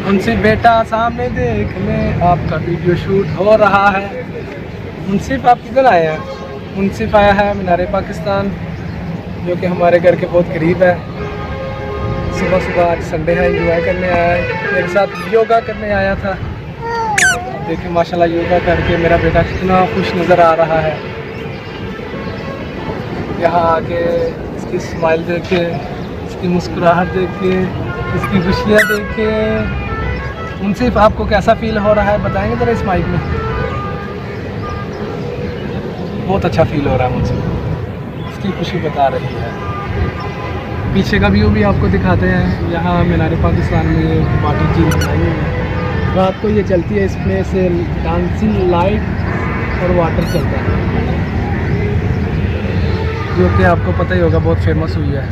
मुंसिफ बेटा सामने देख ले, आपका वीडियो शूट हो रहा है। मुंसिफ आप किधर आए हैं? मुंसिफ आया है मीनार पाकिस्तान, जो कि हमारे घर के बहुत करीब है। सुबह सुबह आज संडे है, एंजॉय करने आया है। मेरे साथ योगा करने आया था। देखिए माशाल्लाह योगा करके मेरा बेटा कितना खुश नज़र आ रहा है। यहाँ आके इसकी स्माइल देखे, इसकी मुस्कुराहट देखे, इसकी खुशियाँ देखे। मुंसिफ आपको कैसा फील हो रहा है बताएंगे ज़रा इस माइक में? बहुत अच्छा फील हो रहा है मुंसिफ, इसकी खुशी बता रही है। पीछे का व्यू भी आपको दिखाते हैं। यहाँ मीनार पाकिस्तान में वाटर झील बनाई हुई है। रात को ये चलती है, इसमें से डांसिंग लाइट और वाटर चलता है, जो कि आपको पता ही होगा बहुत फेमस हुई है।